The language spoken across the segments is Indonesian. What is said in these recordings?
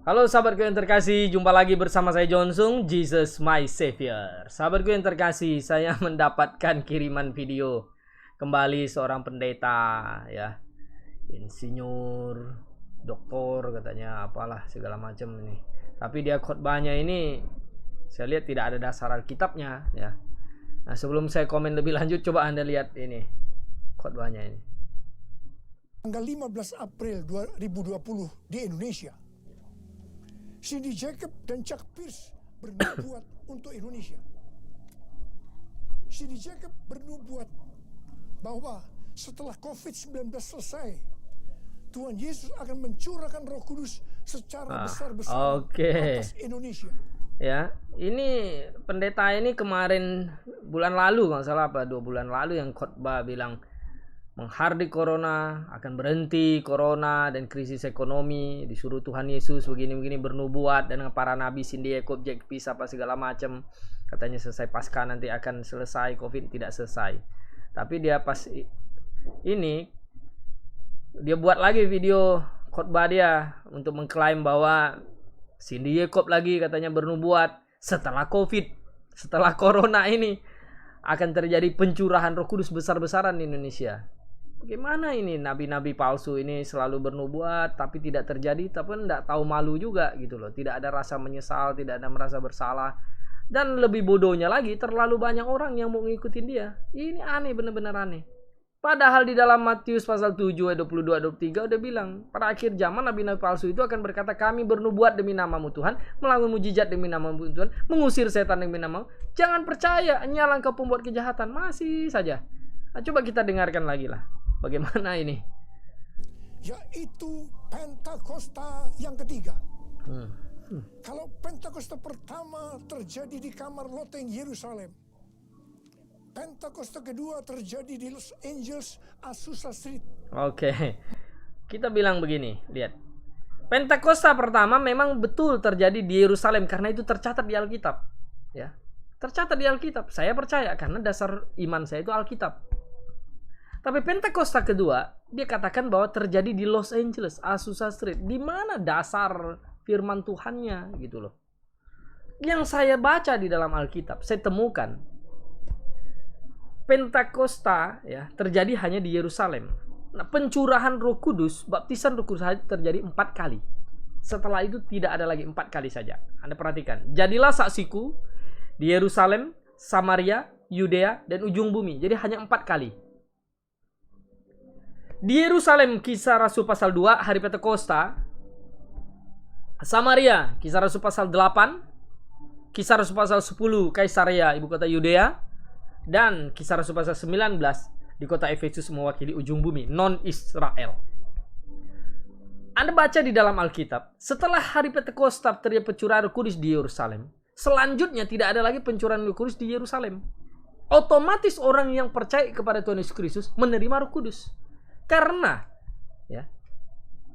Halo sahabatku yang terkasih, jumpa lagi bersama saya Jonsung, Jesus My Savior. Sahabatku yang terkasih, saya mendapatkan kiriman video kembali seorang pendeta ya, insinyur, doktor katanya apalah segala macam ini. Tapi dia khotbahnya ini saya lihat tidak ada dasar Alkitabnya ya. Nah, sebelum saya komen lebih lanjut, coba Anda lihat ini khotbahnya ini. Tanggal 15 April 2020 di Indonesia, Cindy Jacob dan Chuck Pierce bernubuat untuk Indonesia. Cindy Jacob bernubuat bahwa setelah COVID-19 selesai, Tuhan Yesus akan mencurahkan Roh Kudus secara besar-besaran atas Indonesia. Ya, ini pendeta ini kemarin bulan lalu nggak salah apa 2 bulan lalu yang khotbah bilang menghardik corona, akan berhenti corona dan krisis ekonomi, disuruh Tuhan Yesus begini-begini bernubuat dan para nabi Cindy Jacob, Jack Pierce apa segala macam, katanya selesai pasca nanti akan selesai, COVID tidak selesai. Tapi dia pas ini dia buat lagi video khotbah dia untuk mengklaim bahwa Cindy Jacob lagi katanya bernubuat setelah COVID, setelah corona ini akan terjadi pencurahan Roh Kudus besar-besaran di Indonesia. Bagaimana ini nabi-nabi palsu ini selalu bernubuat tapi tidak terjadi, tapi tidak tahu malu juga gitu loh. Tidak ada rasa menyesal, tidak ada merasa bersalah. Dan lebih bodohnya lagi, terlalu banyak orang yang mau ngikutin dia. Ini aneh, benar-benar aneh. Padahal di dalam Matius pasal 7 ayat 22-23 udah bilang, pada akhir zaman nabi-nabi palsu itu akan berkata, kami bernubuat demi namamu Tuhan, melakukan mujizat demi namamu Tuhan, mengusir setan demi namamu. Jangan percaya, hanyalah engkau pembuat kejahatan. Masih saja. Nah, coba kita dengarkan lagi lah. Bagaimana ini? Yaitu Pentakosta yang ketiga. Kalau Pentakosta pertama terjadi di kamar loteng Yerusalem, Pentakosta kedua terjadi di Los Angeles, Azusa Street. Oke. Kita bilang begini, lihat. Pentakosta pertama memang betul terjadi di Yerusalem karena itu tercatat di Alkitab. Ya. Tercatat di Alkitab. Saya percaya karena dasar iman saya itu Alkitab. Tapi Pentakosta kedua, dia katakan bahwa terjadi di Los Angeles, Azusa Street. Di mana dasar firman Tuhannya gitu loh. Yang saya baca di dalam Alkitab, saya temukan Pentakosta ya terjadi hanya di Yerusalem. Nah, pencurahan Roh Kudus, baptisan Roh Kudus terjadi 4 kali. Setelah itu tidak ada lagi, 4 kali saja. Anda perhatikan. Jadilah saksiku di Yerusalem, Samaria, Yudea dan ujung bumi. Jadi hanya 4 kali. Di Yerusalem, Kisah Rasul pasal 2 hari Pentakosta. Samaria, Kisah Rasul pasal 8. Kisah Rasul pasal 10 Kaisaria, ibu kota Yudea. Dan Kisah Rasul pasal 19 di kota Efesus mewakili ujung bumi, non-Israel. Anda baca di dalam Alkitab, setelah hari Pentakosta terjadi pencurahan Roh Kudus di Yerusalem, selanjutnya tidak ada lagi pencurahan Roh Kudus di Yerusalem. Otomatis orang yang percaya kepada Tuhan Yesus Kristus menerima Roh Kudus. Karena ya,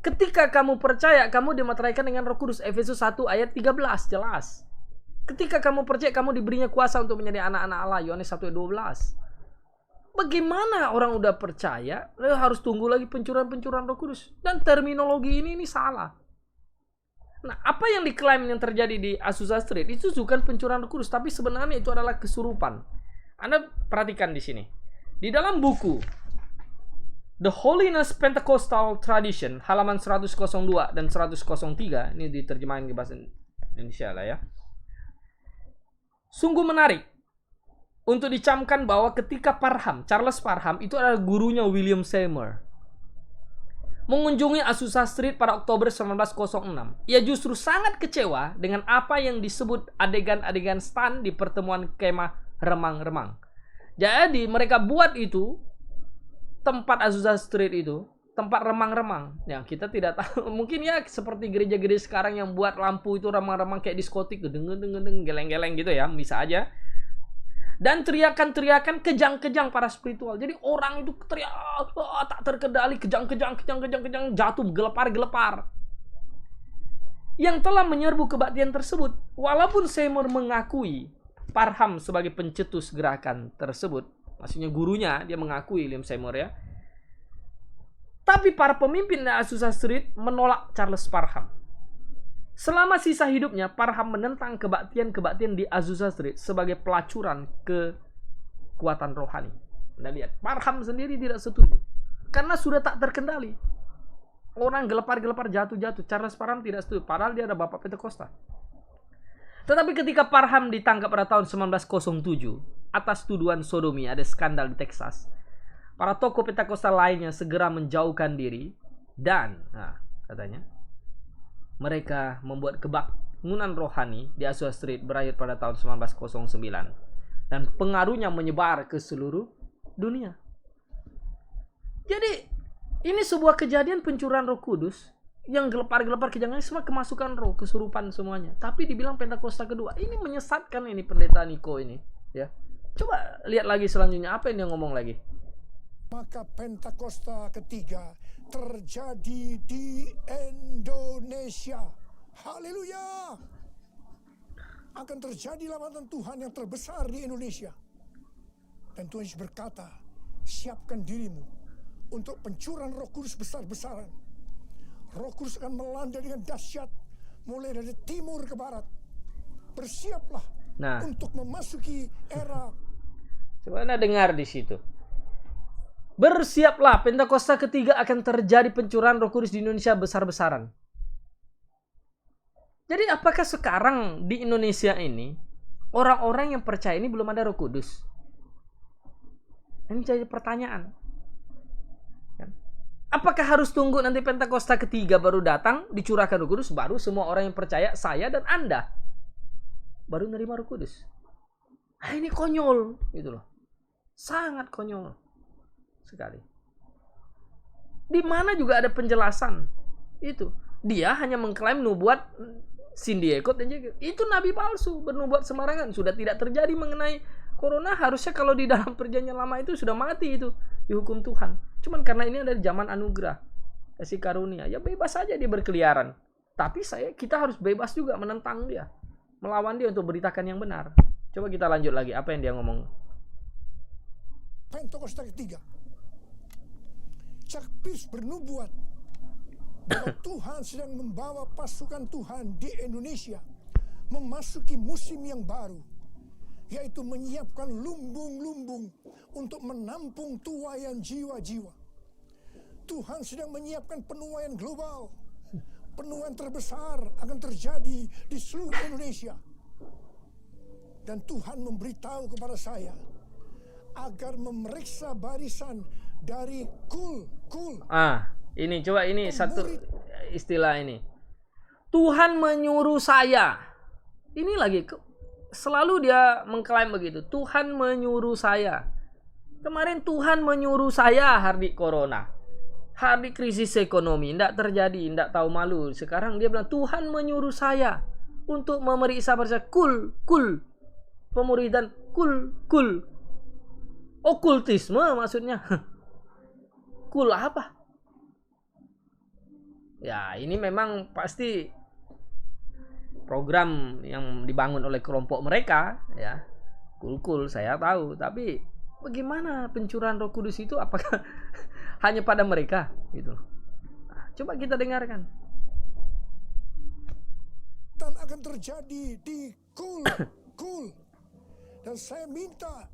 ketika kamu percaya, kamu dimateraikan dengan Roh Kudus. Efesus 1 ayat 13 jelas. Ketika kamu percaya, kamu diberinya kuasa untuk menjadi anak-anak Allah. Yohanes 1 ayat 12. Bagaimana orang udah percaya, lalu harus tunggu lagi pencurahan Roh Kudus? Dan terminologi ini salah. Nah, apa yang diklaim yang terjadi di Azusa Street itu bukan pencurahan Roh Kudus, tapi sebenarnya itu adalah kesurupan. Anda perhatikan di sini. Di dalam buku The Holiness Pentecostal Tradition, halaman 102 dan 103, ini diterjemahin ke bahasa Indonesia lah ya. Sungguh menarik untuk dicamkan bahwa ketika Charles Parham itu adalah gurunya William Seymour, mengunjungi Azusa Street pada Oktober 1906. Ia justru sangat kecewa dengan apa yang disebut adegan-adegan stan di pertemuan kemah remang-remang. Jadi mereka buat itu, tempat Azusa Street itu, tempat remang-remang. Ya, kita tidak tahu. Mungkin ya seperti gereja-gereja sekarang yang buat lampu itu remang-remang kayak diskotik, gedeng-gedeng, geleng-geleng gitu ya, bisa aja. Dan teriakan-teriakan kejang-kejang para spiritual. Jadi orang itu teriak, tak terkendali, kejang-kejang, jatuh, gelepar-gelepar. Yang telah menyerbu kebaktian tersebut. Walaupun Seymour mengakui Parham sebagai pencetus gerakan tersebut, maksudnya gurunya, dia mengakui William Seymour ya. Tapi para pemimpin Azusa Street menolak Charles Parham. Selama sisa hidupnya, Parham menentang kebaktian-kebaktian di Azusa Street sebagai pelacuran kekuatan rohani. Anda lihat, Parham sendiri tidak setuju. Karena sudah tak terkendali. Orang gelepar-gelepar jatuh-jatuh. Charles Parham tidak setuju. Padahal dia ada bapak Pentakosta. Tetapi ketika Parham ditangkap pada tahun 1907 atas tuduhan sodomi, ada skandal di Texas, para tokoh Pentakosta lainnya segera menjauhkan diri dan katanya mereka membuat kebangunan rohani di Azusa Street berakhir pada tahun 1909 dan pengaruhnya menyebar ke seluruh dunia. Jadi ini sebuah kejadian pencurian Roh Kudus yang gelepar-gelepar kejangan semua kemasukan roh, kesurupan semuanya. Tapi dibilang Pentakosta kedua. Ini menyesatkan ini pendeta Niko ini, ya. Coba lihat lagi selanjutnya apa yang dia ngomong lagi. Maka Pentakosta ketiga terjadi di Indonesia. Haleluya. Akan terjadi lambatan Tuhan yang terbesar di Indonesia. Dan Tuhan Yesus berkata, siapkan dirimu untuk pencurian Roh Kudus besar-besaran. Roh Kudus akan melanda dengan dahsyat mulai dari timur ke barat. Bersiaplah untuk memasuki era. Coba Anda dengar di situ. Bersiaplah, Pentakosta ketiga akan terjadi pencurian Roh Kudus di Indonesia besar-besaran. Jadi apakah sekarang di Indonesia ini orang-orang yang percaya ini belum ada Roh Kudus? Ini jadi pertanyaan. Apakah harus tunggu nanti Pentakosta ketiga baru datang, dicurahkan Roh Kudus, baru semua orang yang percaya, saya dan Anda, baru nerima Roh Kudus? Ini konyol, gitu loh. Sangat konyol sekali. Di mana juga ada penjelasan itu. Dia hanya mengklaim nubuat Sindiekot dan juga itu nabi palsu, bernubuat sembarangan. Sudah tidak terjadi mengenai corona, harusnya kalau di dalam perjanjian lama itu sudah mati itu, dihukum Tuhan. Cuman karena ini ada zaman anugerah, kasih karunia, ya bebas saja dia berkeliaran. Tapi kita harus bebas juga menentang dia, melawan dia untuk beritakan yang benar. Coba kita lanjut lagi, apa yang dia ngomong. Pentakosta ketiga, Chuck Pierce bernubuat bahwa Tuhan sedang membawa pasukan Tuhan di Indonesia memasuki musim yang baru, yaitu menyiapkan lumbung-lumbung untuk menampung tuaian jiwa-jiwa. Tuhan sedang menyiapkan penuaian global. Penuaian terbesar akan terjadi di seluruh Indonesia. Dan Tuhan memberitahu kepada saya agar memeriksa barisan dari kul. Ini coba ini satu istilah ini. Tuhan menyuruh saya. Ini lagi selalu dia mengklaim begitu. Tuhan menyuruh saya. Kemarin Tuhan menyuruh saya hari corona. Hari krisis ekonomi. Tidak terjadi. Tidak tahu malu. Sekarang dia bilang Tuhan menyuruh saya untuk memeriksa percaya kul. Pemuridan kul. Okultisme maksudnya. Kul apa? Ya ini memang pasti program yang dibangun oleh kelompok mereka, ya. Kul saya tahu, tapi bagaimana pencurahan Roh Kudus itu, apakah hanya pada mereka gitu? Coba kita dengarkan. Dan akan terjadi di kul. Dan saya minta,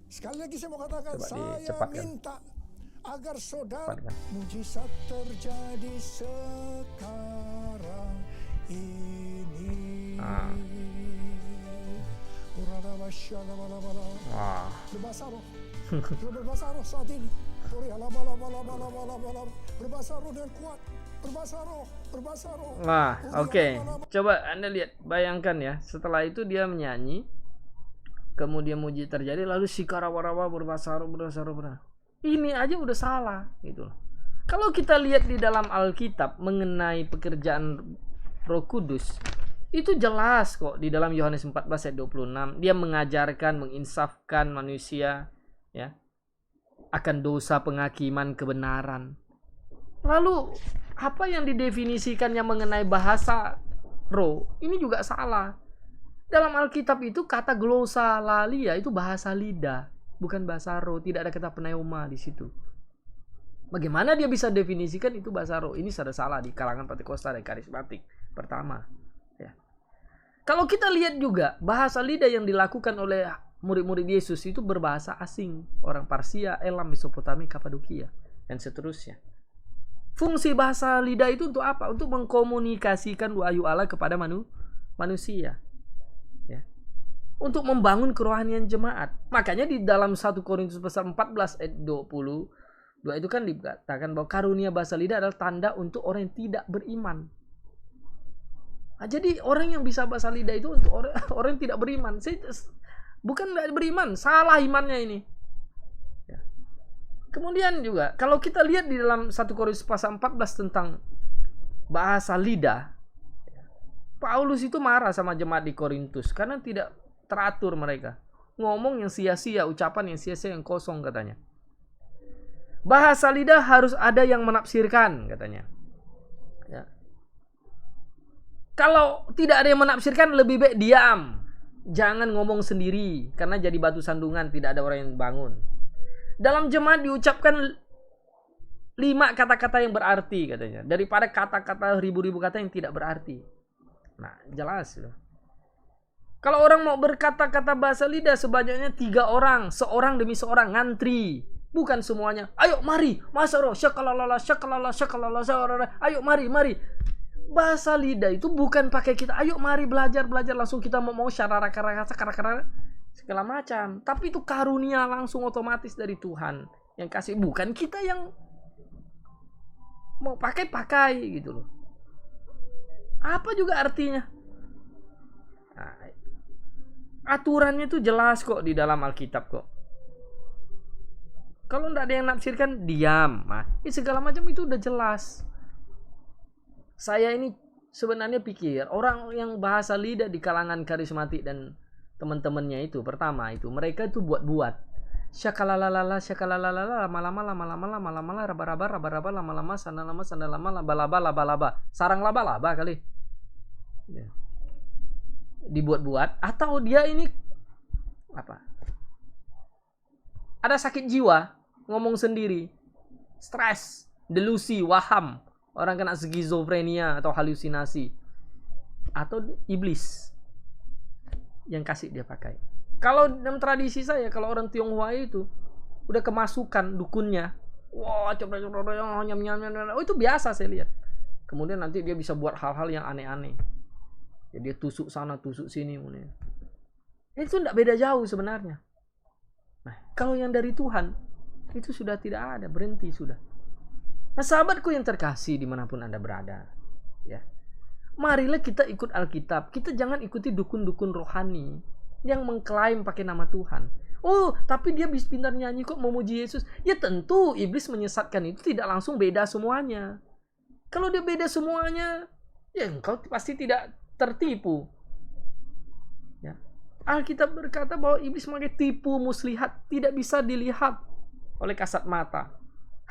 sekali lagi saya mau katakan, saya minta agar saudara, mujizat terjadi sekarang ini. Berbahasa roh. Berbahasa roh saat ini. Berbahasa roh dengan kuat. Berbahasa roh. Oke. Coba Anda lihat, bayangkan ya, setelah itu dia menyanyi, kemudian mujizat terjadi, lalu sikarawa-rawa berbahasa roh. Ini aja udah salah gitu. Kalau kita lihat di dalam Alkitab mengenai pekerjaan Roh Kudus, itu jelas kok di dalam Yohanes 14 ayat 26. Dia mengajarkan, menginsafkan manusia, ya, akan dosa, penghakiman, kebenaran. Lalu apa yang didefinisikannya mengenai bahasa roh, ini juga salah. Dalam Alkitab itu kata glossolalia itu bahasa lidah, bukan bahasa roh. Tidak ada kata pneuma di situ. Bagaimana dia bisa definisikan itu bahasa roh? Ini sudah salah di kalangan Pentakosta dan karismatik. pertama. Ya. Kalau kita lihat juga bahasa lidah yang dilakukan oleh murid-murid Yesus itu berbahasa asing, orang Parsia, Elam, Mesopotamia, Kapadokia, dan seterusnya. Fungsi bahasa lidah itu untuk apa? Untuk mengkomunikasikan wahyu Allah kepada manusia. Ya. Untuk membangun kerohanian jemaat. Makanya di dalam 1 Korintus pasal 14 ayat 22 itu kan dikatakan bahwa karunia bahasa lidah adalah tanda untuk orang yang tidak beriman. Nah, jadi orang yang bisa bahasa lidah itu untuk orang yang tidak beriman. Bukan tidak beriman, salah imannya ini. Ya. Kemudian juga kalau kita lihat di dalam 1 Korintus pasal 14 tentang bahasa lidah, Paulus itu marah sama jemaat di Korintus karena tidak teratur mereka. Ngomong yang sia-sia, ucapan yang sia-sia, yang kosong katanya. Bahasa lidah harus ada yang menafsirkan katanya. Ya. Kalau tidak ada yang menafsirkan, lebih baik diam. Jangan ngomong sendiri karena jadi batu sandungan, tidak ada orang yang bangun. Dalam jemaat diucapkan 5 kata-kata yang berarti katanya, daripada kata-kata ribu-ribu kata yang tidak berarti. Nah, jelas loh. Kalau orang mau berkata-kata bahasa lidah sebanyaknya 3 orang, seorang demi seorang ngantri. Bukan semuanya. Ayo mari, masaro, syakalala, syakalala, syakalala, syakalala. Ayo mari. Bahasa lidah itu bukan pakai kita. Ayo mari belajar langsung kita mau syarara segala macam. Tapi itu karunia langsung otomatis dari Tuhan yang kasih, bukan kita yang mau pakai gitu loh. Apa juga artinya? Nah, aturannya itu jelas kok di dalam Alkitab kok. Kalau tidak ada yang nafsirkan, diam. Nah, segala macam itu udah jelas. Saya ini sebenarnya pikir orang yang bahasa lidah di kalangan karismatik dan teman-temannya itu, pertama itu mereka itu buat-buat. Syakalalalala, lama-lama, raba-raba, lama-lama, sandal-lama, laba-laba, sarang laba-laba kali. Ya. Dibuat-buat, atau dia ini apa? Ada sakit jiwa, ngomong sendiri, stres, delusi, waham. Orang kena skizofrenia atau halusinasi. Atau iblis yang kasih dia pakai. Kalau dalam tradisi saya, kalau orang Tionghoa itu udah kemasukan dukunnya. Wah, oh, itu biasa saya lihat. Kemudian nanti dia bisa buat hal-hal yang aneh-aneh. Ya, dia tusuk sana, tusuk sini. Itu tidak beda jauh sebenarnya. Nah, kalau yang dari Tuhan, itu sudah tidak ada, berhenti sudah. Nah, sahabatku yang terkasih dimanapun Anda berada, ya, marilah kita ikut Alkitab. Kita jangan ikuti dukun-dukun rohani yang mengklaim pakai nama Tuhan. Oh, tapi dia bisa pintar nyanyi kok, memuji Yesus. Ya tentu iblis menyesatkan itu tidak langsung beda semuanya. Kalau dia beda semuanya, ya engkau pasti tidak tertipu. Ya. Alkitab berkata bahwa iblis memakai tipu muslihat, tidak bisa dilihat oleh kasat mata.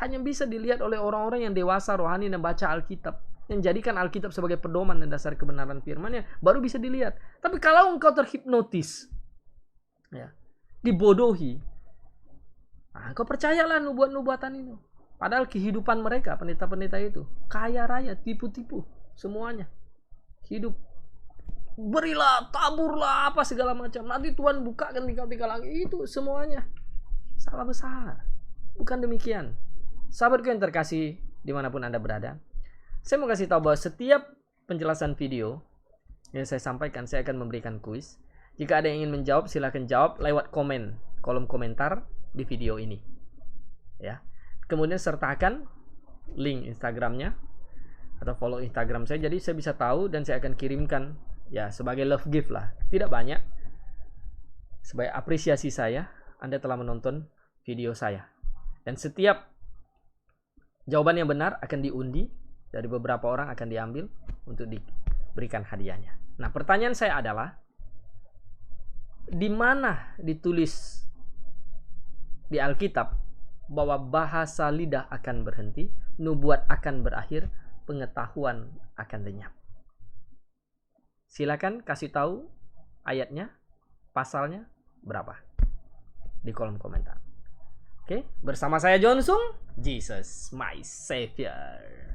Hanya bisa dilihat oleh orang-orang yang dewasa rohani dan baca Alkitab, yang jadikan Alkitab sebagai pedoman dan dasar kebenaran firman-Nya, baru bisa dilihat. Tapi kalau engkau terhipnotis, ya, dibodohi, nah, engkau percayalah nubuat-nubuatan itu. Padahal kehidupan mereka, pendeta-pendeta itu, kaya raya, tipu-tipu, semuanya. Hidup, berilah, taburlah, apa segala macam. Nanti Tuhan bukakan tingkal-tingkal langit. Itu semuanya salah besar. Bukan demikian. Sahabatku yang terkasih dimanapun Anda berada, saya mau kasih tahu bahwa setiap penjelasan video yang saya sampaikan, saya akan memberikan kuis. Jika ada yang ingin menjawab, silahkan jawab lewat kolom komentar di video ini. Ya. Kemudian sertakan link Instagramnya atau follow Instagram saya, jadi saya bisa tahu dan saya akan kirimkan ya sebagai love gift lah. Tidak banyak. Sebagai apresiasi saya, Anda telah menonton video saya. Dan setiap jawaban yang benar akan diundi, dari beberapa orang akan diambil untuk diberikan hadiahnya. Nah, pertanyaan saya adalah, di mana ditulis di Alkitab bahwa bahasa lidah akan berhenti, nubuat akan berakhir, pengetahuan akan lenyap? Silakan kasih tahu ayatnya, pasalnya berapa di kolom komentar. Oke, bersama saya John Sung, Jesus my Savior.